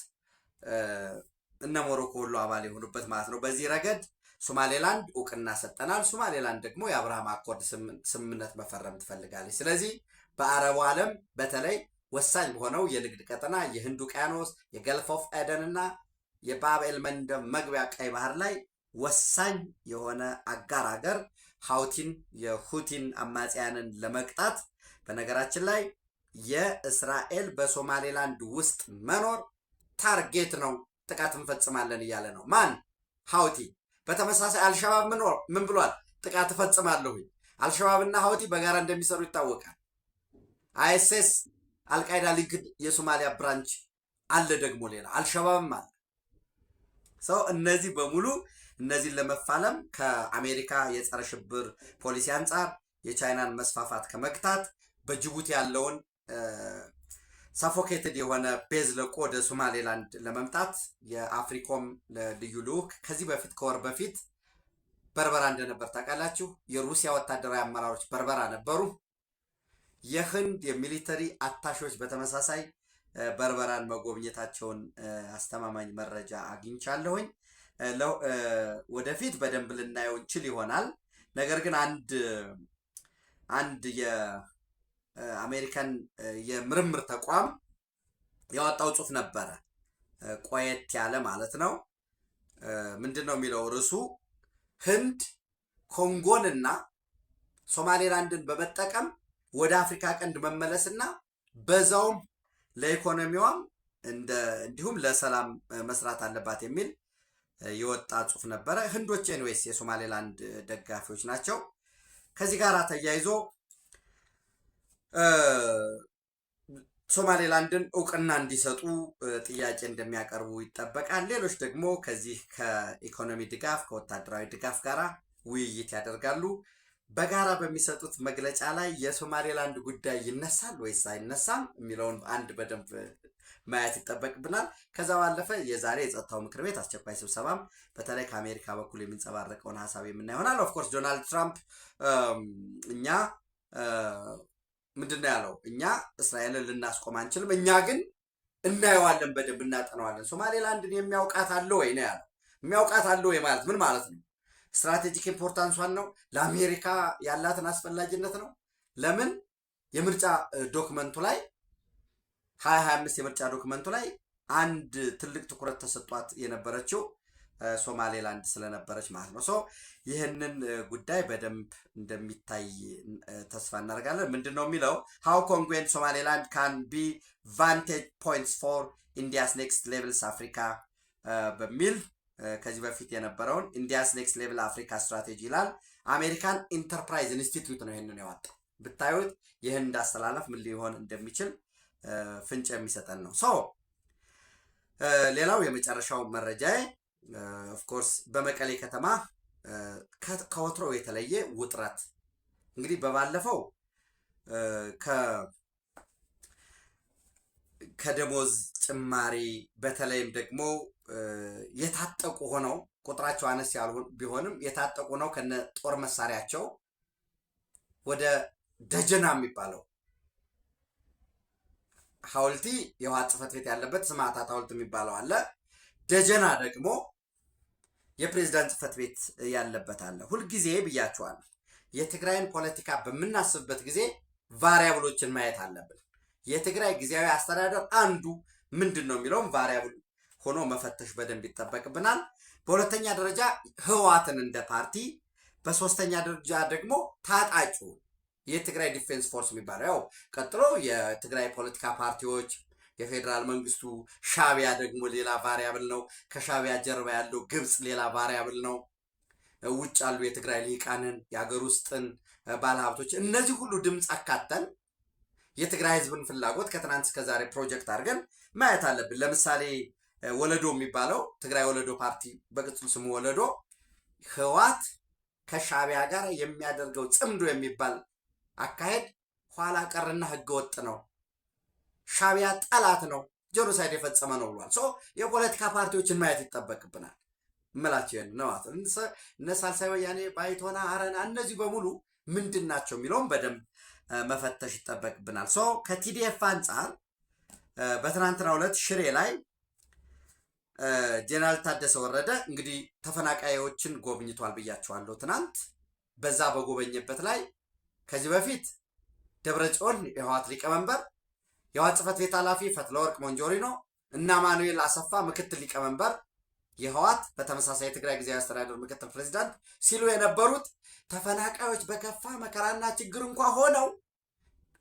እነ ሞሮኮ ሁሉ አባል የሆኑበት ማለት ነው። በዚህ ረገድ ሶማሌላንድ እውቅና ሰጠናል። ሶማሌላንድ ደግሞ የአብርሃም አኮርድ ስምምነት መፈረም ትፈልጋለች። ስለዚህ በአረቡ ዓለም በተለይ ወሳኝ በሆነው የንግድ ቀጠና የህንድ ውቅያኖስ፣ የገልፍ ኦፍ ኤደን እና የባብኤል መንደብ መግቢያ ቀይ ባህር ላይ ወሳኝ የሆነ አጋር ሀገር የሁቲን አማጽያንን ለመቅጣት በነገራችን ላይ የእስራኤል በሶማሌላንድ ውስጥ መኖር ታርጌት ነው፣ ጥቃት እንፈጽማለን እያለ ነው። ማን? ሀውቲ። በተመሳሳይ አልሸባብ ምን ብሏል? ጥቃት እፈጽማለሁ። አልሸባብና ሀውቲ በጋራ እንደሚሰሩ ይታወቃል። አይኤስኤስ አልቃይዳ ሊግድ የሶማሊያ ብራንች አለ፣ ደግሞ ሌላ አልሸባብም አለ። ሰው እነዚህ በሙሉ እነዚህን ለመፋለም ከአሜሪካ የጸረ ሽብር ፖሊሲ አንጻር የቻይናን መስፋፋት ከመግታት በጅቡቲ ያለውን ሳፎኬትድ የሆነ ቤዝ ለቆ ወደ ሶማሌላንድ ለመምጣት የአፍሪኮም ልዩ ልዑክ ከዚህ በፊት ከወር በፊት በርበራ እንደነበር ታውቃላችሁ። የሩሲያ ወታደራዊ አመራሮች በርበራ ነበሩ። የህንድ የሚሊተሪ አታሾች በተመሳሳይ በርበራን መጎብኘታቸውን አስተማማኝ መረጃ አግኝቻለሁኝ። ወደፊት በደንብ ልናየው እንችል ይሆናል። ነገር ግን አንድ የአሜሪካን የምርምር ተቋም ያወጣው ጽሑፍ ነበረ፣ ቆየት ያለ ማለት ነው። ምንድን ነው የሚለው ርዕሱ? ህንድ ኮንጎንና ሶማሌላንድን በመጠቀም ወደ አፍሪካ ቀንድ መመለስና በዛውም ለኢኮኖሚዋም እንዲሁም ለሰላም መስራት አለባት የሚል የወጣ ጽሑፍ ነበረ። ህንዶች ኤንዌስ የሶማሌላንድ ደጋፊዎች ናቸው። ከዚህ ጋር ተያይዞ ሶማሌላንድን እውቅና እንዲሰጡ ጥያቄ እንደሚያቀርቡ ይጠበቃል። ሌሎች ደግሞ ከዚህ ከኢኮኖሚ ድጋፍ ከወታደራዊ ድጋፍ ጋር ውይይት ያደርጋሉ። በጋራ በሚሰጡት መግለጫ ላይ የሶማሌላንድ ጉዳይ ይነሳል ወይስ አይነሳም የሚለውን አንድ በደንብ ማየት ይጠበቅብናል። ከዛ ባለፈ የዛሬ የጸጥታው ምክር ቤት አስቸኳይ ስብሰባም በተለይ ከአሜሪካ በኩል የሚንጸባረቀውን ሀሳብ የምናየው ይሆናል። ኦፍኮርስ ዶናልድ ትራምፕ እኛ ምንድን ነው ያለው? እኛ እስራኤልን ልናስቆም አንችልም፣ እኛ ግን እናየዋለን፣ በደንብ እናጠነዋለን። ሶማሌላንድን የሚያውቃት አለ ወይ ነው ያለው። የሚያውቃት አለ ወይ ማለት ምን ማለት ነው? ስትራቴጂክ ኢምፖርታንሷን ነው፣ ለአሜሪካ ያላትን አስፈላጊነት ነው። ለምን የምርጫ ዶክመንቱ ላይ 2025 የምርጫ ዶክመንቱ ላይ አንድ ትልቅ ትኩረት ተሰጧት የነበረችው ሶማሌላንድ ስለነበረች ማለት ነው። ሶ ይህንን ጉዳይ በደንብ እንደሚታይ ተስፋ እናደርጋለን። ምንድን ነው የሚለው ሃው ኮንጎ ኤንድ ሶማሌላንድ ካን ቢ ቫንቴጅ ፖይንትስ ፎር ኢንዲያስ ኔክስት ሌቭልስ አፍሪካ በሚል ከዚህ በፊት የነበረውን ኢንዲያስ ኔክስት ሌቭል አፍሪካ ስትራቴጂ ይላል። አሜሪካን ኢንተርፕራይዝ ኢንስቲትዩት ነው ይህንን ያወጣው። ብታዩት ይህን እንዳስተላለፍ ምን ሊሆን እንደሚችል ፍንጭ የሚሰጠን ነው። ሶ ሌላው የመጨረሻው መረጃዬ ኦፍኮርስ በመቀሌ ከተማ ከወትሮ የተለየ ውጥረት እንግዲህ በባለፈው ከደሞዝ ጭማሪ በተለይም ደግሞ የታጠቁ ሆነው ቁጥራቸው አነስ ያሉ ቢሆንም የታጠቁ ነው ከነ ጦር መሳሪያቸው ወደ ደጀና የሚባለው ሐውልቲ የህወሓት ጽሕፈት ቤት ያለበት ሰማዕታት ሐውልት የሚባለው አለ። ደጀና ደግሞ የፕሬዝዳንት ጽሕፈት ቤት ያለበት አለ። ሁልጊዜ ብያቸዋለሁ፣ የትግራይን ፖለቲካ በምናስብበት ጊዜ ቫሪያብሎችን ማየት አለብን። የትግራይ ጊዜያዊ አስተዳደር አንዱ ምንድን ነው የሚለውም ቫሪያብል ሆኖ መፈተሽ በደንብ ይጠበቅብናል። በሁለተኛ ደረጃ ህወሓትን እንደ ፓርቲ፣ በሶስተኛ ደረጃ ደግሞ ታጣቂው የትግራይ ዲፌንስ ፎርስ የሚባለው ያው ቀጥሎ የትግራይ ፖለቲካ ፓርቲዎች፣ የፌዴራል መንግስቱ፣ ሻቢያ ደግሞ ሌላ ቫሪያብል ነው። ከሻቢያ ጀርባ ያለው ግብፅ ሌላ ቫሪያብል ነው። ውጭ ያሉ የትግራይ ልሂቃንን፣ የሀገር ውስጥን ባለሀብቶች፣ እነዚህ ሁሉ ድምፅ አካተን የትግራይ ህዝብን ፍላጎት ከትናንት እስከ ዛሬ ፕሮጀክት አድርገን ማየት አለብን። ለምሳሌ ወለዶ የሚባለው ትግራይ ወለዶ ፓርቲ በቅጽል ስሙ ወለዶ ህወሓት ከሻቢያ ጋር የሚያደርገው ጽምዶ የሚባል አካሄድ ኋላ ቀርና ህገወጥ ነው፣ ሻቢያ ጠላት ነው፣ ጄኖሳይድ የፈጸመ ነው ብሏል። የፖለቲካ ፓርቲዎችን ማየት ይጠበቅብናል። እምላቸው ነው እነ ሳልሳይ ወያኔ፣ ባይቶና፣ አረና እነዚህ በሙሉ ምንድን ናቸው የሚለውም በደንብ መፈተሽ ይጠበቅብናል። ከቲዲኤፍ አንጻር በትናንትናው ዕለት ሽሬ ላይ ጄኔራል ታደሰ ወረደ እንግዲህ ተፈናቃዮችን ጎብኝቷል ብያቸዋለሁ ትናንት። በዛ በጎበኘበት ላይ ከዚህ በፊት ደብረጽዮን የህወሓት ሊቀመንበር፣ የህወሓት ጽሕፈት ቤት ኃላፊ ፈትለወርቅ ሞንጆሪኖ እና ማኑኤል አሰፋ ምክትል ሊቀመንበር የህወሓት በተመሳሳይ የትግራይ ጊዜያዊ አስተዳደር ምክትል ፕሬዚዳንት ሲሉ የነበሩት ተፈናቃዮች በከፋ መከራና ችግር እንኳ ሆነው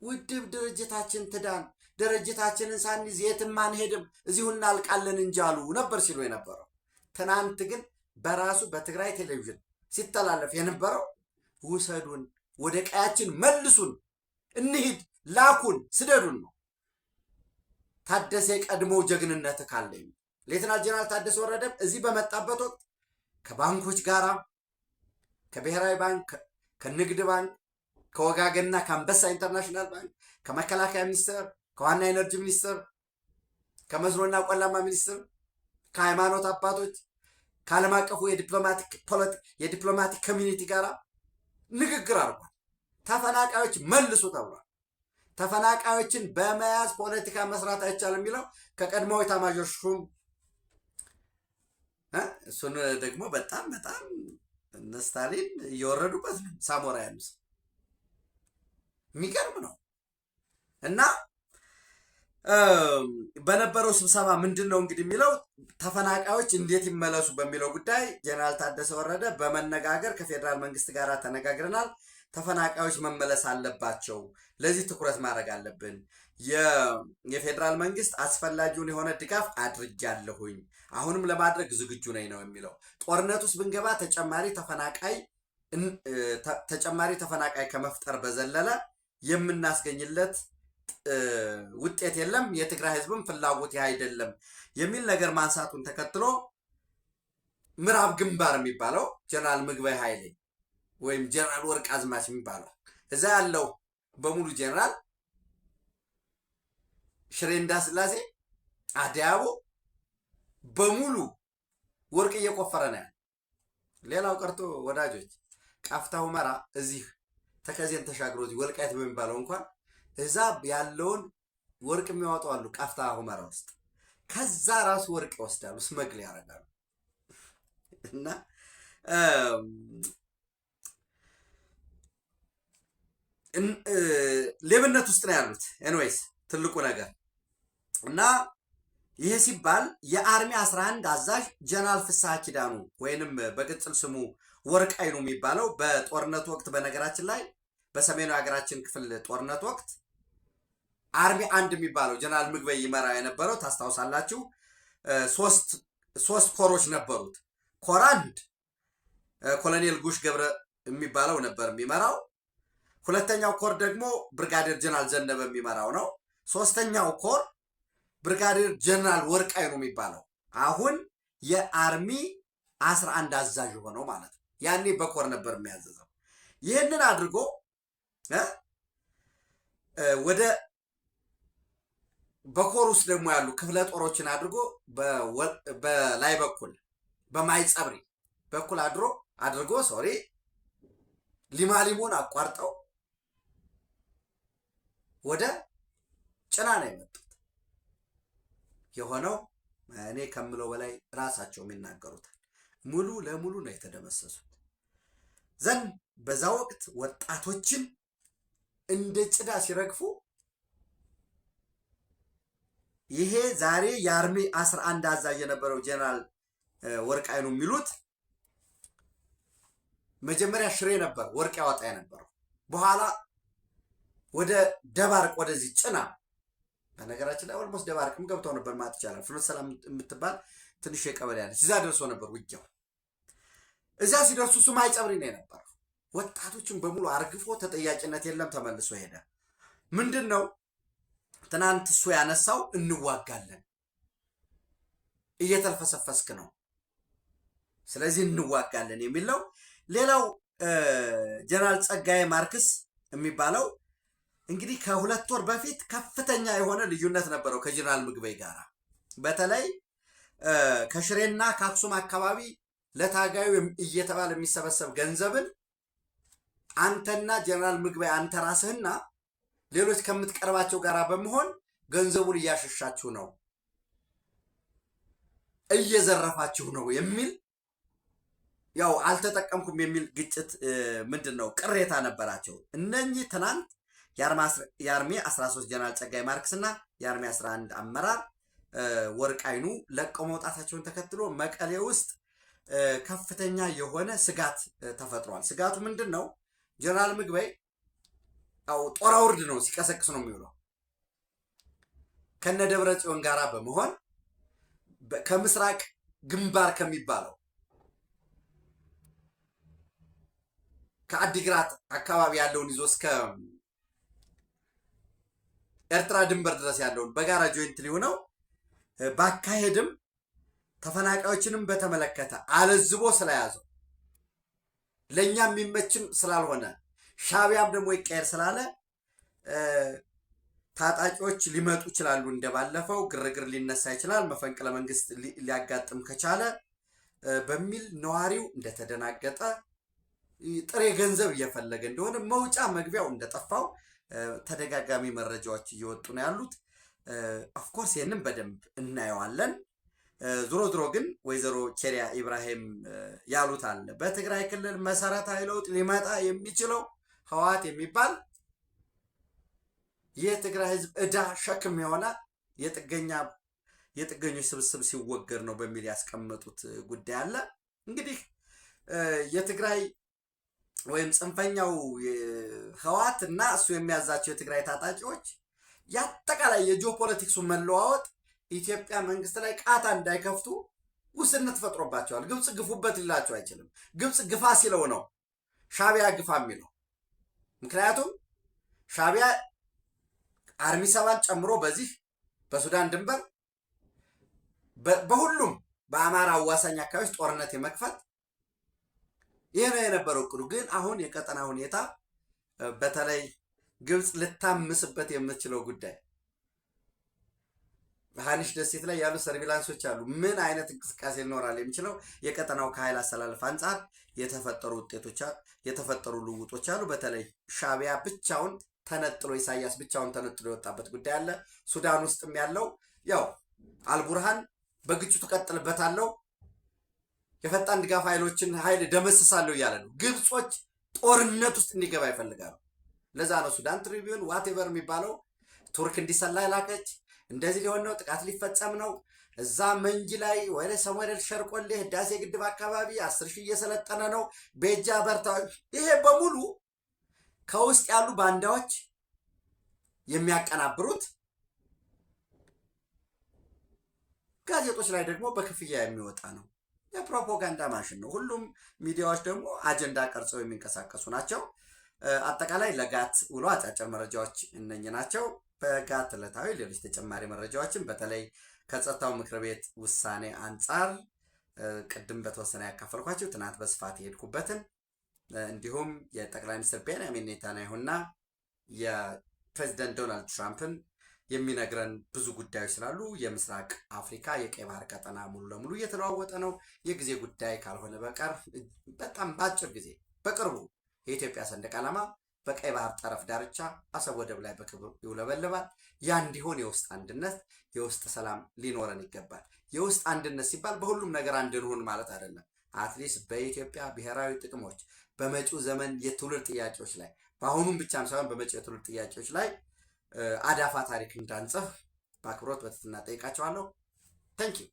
ውድብ ድርጅታችን ትዳን፣ ድርጅታችንን ሳንይዝ የትም አንሄድም፣ እዚሁ እናልቃለን እንጂ አሉ ነበር ሲሉ የነበረው። ትናንት ግን በራሱ በትግራይ ቴሌቪዥን ሲተላለፍ የነበረው ውሰዱን፣ ወደ ቀያችን መልሱን፣ እንሂድ፣ ላኩን፣ ስደዱን ነው። ታደሰ የቀድሞ ጀግንነት ካለኝ ሌተናል ጄኔራል ታደሰ ወረደም እዚህ በመጣበት ወቅት ከባንኮች ጋራ ከብሔራዊ ባንክ፣ ከንግድ ባንክ፣ ከወጋገንና ከአንበሳ ኢንተርናሽናል ባንክ፣ ከመከላከያ ሚኒስቴር፣ ከዋና ኤነርጂ ሚኒስቴር፣ ከመስኖና ቆላማ ሚኒስቴር፣ ከሃይማኖት አባቶች፣ ከዓለም አቀፉ የዲፕሎማቲክ ኮሚኒቲ ጋር ንግግር አድርጓል። ተፈናቃዮች መልሱ ተብሏል። ተፈናቃዮችን በመያዝ ፖለቲካ መስራት አይቻልም የሚለው ከቀድሞው ኤታማዦር ሹም እሱን ደግሞ በጣም እነ ስታሊን እየወረዱበት ነው። ሳሞራ ያሉት የሚገርም ነው። እና በነበረው ስብሰባ ምንድን ነው እንግዲህ የሚለው ተፈናቃዮች እንዴት ይመለሱ በሚለው ጉዳይ ጄኔራል ታደሰ ወረደ በመነጋገር ከፌዴራል መንግስት ጋር ተነጋግረናል። ተፈናቃዮች መመለስ አለባቸው። ለዚህ ትኩረት ማድረግ አለብን። የፌዴራል መንግስት አስፈላጊውን የሆነ ድጋፍ አድርጃለሁኝ፣ አሁንም ለማድረግ ዝግጁ ነኝ ነው የሚለው። ጦርነት ውስጥ ብንገባ ተጨማሪ ተፈናቃይ ከመፍጠር በዘለለ የምናስገኝለት ውጤት የለም፣ የትግራይ ህዝብም ፍላጎት ይህ አይደለም የሚል ነገር ማንሳቱን ተከትሎ ምዕራብ ግንባር የሚባለው ጀነራል ምግበይ ኃይሌ ወይም ጀነራል ወርቅ አዝማች የሚባለው እዛ ያለው በሙሉ ጀነራል ሽሬ እንዳስላሴ አዲያቦ በሙሉ ወርቅ እየቆፈረ ነው። ሌላው ቀርቶ ወዳጆች ቃፍታ ሁመራ እዚህ ተከዜን ተሻግሮ እዚህ ወልቃይት በሚባለው እንኳን እዛ ያለውን ወርቅ የሚያወጡ አሉ። ቃፍታ ሁመራ ውስጥ ከዛ ራሱ ወርቅ ይወስዳሉ፣ ስመግል ያደርጋሉ። እና ሌብነት ውስጥ ነው ያሉት። ኤንዌይስ ትልቁ ነገር እና ይሄ ሲባል የአርሚ 11 አዛዥ ጀነራል ፍስሐ ኪዳኑ ወይንም በቅጽል ስሙ ወርቃይኑ የሚባለው በጦርነቱ ወቅት በነገራችን ላይ በሰሜኑ ሀገራችን ክፍል ጦርነት ወቅት አርሚ 1 የሚባለው ጀነራል ምግበይ ይመራ የነበረው ታስታውሳላችሁ። ሶስት ኮሮች ነበሩት። ኮር 1 ኮሎኔል ጉሽ ገብረ የሚባለው ነበር የሚመራው። ሁለተኛው ኮር ደግሞ ብርጋዴር ጀነራል ዘነበ የሚመራው ነው። ሶስተኛው ኮር ብርጋዴር ጀነራል ወርቃይኑ የሚባለው አሁን የአርሚ 11 አዛዥ ሆነው ማለት ነው። ያኔ በኮር ነበር የሚያዘዘው። ይህንን አድርጎ ወደ በኮር ውስጥ ደግሞ ያሉ ክፍለ ጦሮችን አድርጎ በላይ በኩል በማይጸብሪ በኩል አድርጎ ሊማሊሞን አቋርጠው ወደ ጭና ነው የመጡት። የሆነው እኔ ከምለው በላይ ራሳቸው የሚናገሩታል። ሙሉ ለሙሉ ነው የተደመሰሱት። ዘንድ በዛ ወቅት ወጣቶችን እንደ ጭዳ ሲረግፉ ይሄ ዛሬ የአርሚ 11 አዛዥ የነበረው ጀነራል ወርቃይኑ የሚሉት መጀመሪያ ሽሬ ነበር ወርቅ ያወጣ የነበረው። በኋላ ወደ ደባርቅ ወደዚህ ጭና፣ በነገራችን ላይ ኦልሞስት ደባርቅም ገብተው ነበር ማለት ይቻላል። ፍኖተ ሰላም የምትባል ትንሽ የቀበሌ ያለች እዛ ደርሶ ነበር ውጊያው። እዛ ሲደርሱ ሱማይ ጸብሪ ነው የነበረው። ወጣቶችን በሙሉ አርግፎ ተጠያቂነት የለም ተመልሶ ሄደ። ምንድን ነው ትናንት እሱ ያነሳው? እንዋጋለን፣ እየተልፈሰፈስክ ነው፣ ስለዚህ እንዋጋለን የሚለው። ሌላው ጀነራል ጸጋዬ ማርክስ የሚባለው እንግዲህ ከ2 ወር በፊት ከፍተኛ የሆነ ልዩነት ነበረው ከጀነራል ምግበይ ጋር። በተለይ ከሽሬና ከአክሱም አካባቢ ለታጋዩ እየተባለ የሚሰበሰብ ገንዘብን አንተና ጀነራል ምግበይ አንተ ራስህና ሌሎች ከምትቀርባቸው ጋር በመሆን ገንዘቡን እያሸሻችሁ ነው፣ እየዘረፋችሁ ነው የሚል ያው አልተጠቀምኩም የሚል ግጭት ምንድነው ቅሬታ ነበራቸው። እነኚህ ትናንት የአርሚ 13 ጀነራል ጸጋዬ ማርክስ እና የአርሚ 11 አመራር ወርቃይኑ ለቀው መውጣታቸውን ተከትሎ መቀሌ ውስጥ ከፍተኛ የሆነ ስጋት ተፈጥሯል። ስጋቱ ምንድን ነው? ጀነራል ምግበይ ያው ጦር አውርድ ነው ሲቀሰቅስ ነው የሚውለው። ከነ ደብረ ጽዮን ጋራ በመሆን ከምስራቅ ግንባር ከሚባለው ከአዲግራት አካባቢ ያለውን ይዞ እስከ ኤርትራ ድንበር ድረስ ያለውን በጋራ ጆይንት ሊሆነው ባካሄድም ተፈናቃዮችንም በተመለከተ አለዝቦ ስለያዘው ለኛ የሚመችን ስላልሆነ ሻቢያም ደግሞ ይቀየር ስላለ ታጣቂዎች ሊመጡ ይችላሉ፣ እንደባለፈው ግርግር ሊነሳ ይችላል፣ መፈንቅለ መንግስት ሊያጋጥም ከቻለ በሚል ነዋሪው እንደተደናገጠ ጥሬ ገንዘብ እየፈለገ እንደሆነ መውጫ መግቢያው እንደጠፋው ተደጋጋሚ መረጃዎች እየወጡ ነው ያሉት። ኦፍኮርስ ይህንን በደንብ እናየዋለን። ዞሮ ግን ወይዘሮ ኬሪያ ኢብራሂም ያሉት አለ። በትግራይ ክልል መሰረታዊ ለውጥ ሊመጣ የሚችለው ህወሓት የሚባል የትግራይ ህዝብ ዕዳ ሸክም የሆነ የጥገኞች ስብስብ ሲወገድ ነው በሚል ያስቀመጡት ጉዳይ አለ። እንግዲህ የትግራይ ወይም ጽንፈኛው ህወሓት እና እሱ የሚያዛቸው የትግራይ ታጣቂዎች ያጠቃላይ የጂኦፖለቲክሱ መለዋወጥ ኢትዮጵያ መንግስት ላይ ቃታ እንዳይከፍቱ ውስንነት ፈጥሮባቸዋል። ግብጽ ግፉበት ሊላቸው አይችልም። ግብጽ ግፋ ሲለው ነው ሻቢያ ግፋ የሚለው። ምክንያቱም ሻቢያ አርሚ ሰባን ጨምሮ በዚህ በሱዳን ድንበር በሁሉም በአማራ አዋሳኝ አካባቢዎች ጦርነት የመክፈት ይህ ነው የነበረው እቅዱ። ግን አሁን የቀጠና ሁኔታ በተለይ ግብፅ ልታምስበት የምትችለው ጉዳይ ሀኒሽ ደሴት ላይ ያሉ ሰርቪላንሶች አሉ። ምን አይነት እንቅስቃሴ ይኖራል የሚችለው የቀጠናው ከኃይል አሰላለፍ አንጻር የተፈጠሩ ውጤቶች የተፈጠሩ ልውጦች አሉ። በተለይ ሻቢያ ብቻውን ተነጥሎ ኢሳያስ ብቻውን ተነጥሎ የወጣበት ጉዳይ አለ። ሱዳን ውስጥም ያለው ያው አልቡርሃን በግጭቱ ቀጥልበታለሁ የፈጣን ድጋፍ ኃይል ደመስሳለሁ እያለ ነው። ግብጾች ጦርነት ውስጥ እንዲገባ ይፈልጋሉ። ለዛ ነው ሱዳን ትሪቢዩን ዋቴቨር የሚባለው ቱርክ እንዲሰላ ላከች። እንደዚህ ሊሆን ነው፣ ጥቃት ሊፈጸም ነው። እዛ መንጅ ላይ ወደ ሰሞደል ሸርቆሌ ህዳሴ ግድብ አካባቢ 10,000 እየሰለጠነ ነው። ቤጃ በርታ። ይሄ በሙሉ ከውስጥ ያሉ ባንዳዎች የሚያቀናብሩት፣ ጋዜጦች ላይ ደግሞ በክፍያ የሚወጣ ነው። የፕሮፓጋንዳ ማሽን ነው። ሁሉም ሚዲያዎች ደግሞ አጀንዳ ቀርጸው የሚንቀሳቀሱ ናቸው። አጠቃላይ ለጋት ውሎ አጫጭር መረጃዎች እነኚህ ናቸው። በጋት ዕለታዊ ሌሎች ተጨማሪ መረጃዎችን በተለይ ከጸጥታው ምክር ቤት ውሳኔ አንጻር ቅድም በተወሰነ ያካፈልኳቸው ትናንት በስፋት የሄድኩበትን እንዲሁም የጠቅላይ ሚኒስትር ቤንያሚን ኔታንያሁና የፕሬዚደንት ዶናልድ ትራምፕን የሚነግረን ብዙ ጉዳዮች ስላሉ የምስራቅ አፍሪካ የቀይ ባህር ቀጠና ሙሉ ለሙሉ እየተለዋወጠ ነው። የጊዜ ጉዳይ ካልሆነ በቀር በጣም በአጭር ጊዜ በቅርቡ የኢትዮጵያ ሰንደቅ ዓላማ በቀይ ባህር ጠረፍ ዳርቻ አሰብ ወደብ ላይ በክብር ይውለበለባል። ያ እንዲሆን የውስጥ አንድነት፣ የውስጥ ሰላም ሊኖረን ይገባል። የውስጥ አንድነት ሲባል በሁሉም ነገር አንድ እንሁን ማለት አይደለም። አትሊስት በኢትዮጵያ ብሔራዊ ጥቅሞች፣ በመጪው ዘመን የትውልድ ጥያቄዎች ላይ በአሁኑም ብቻም ሳይሆን በመጪው የትውልድ ጥያቄዎች ላይ አዳፋ ታሪክ እንዳንጽፍ በአክብሮት በትህትና ጠይቃቸዋለሁ። ታንኪዩ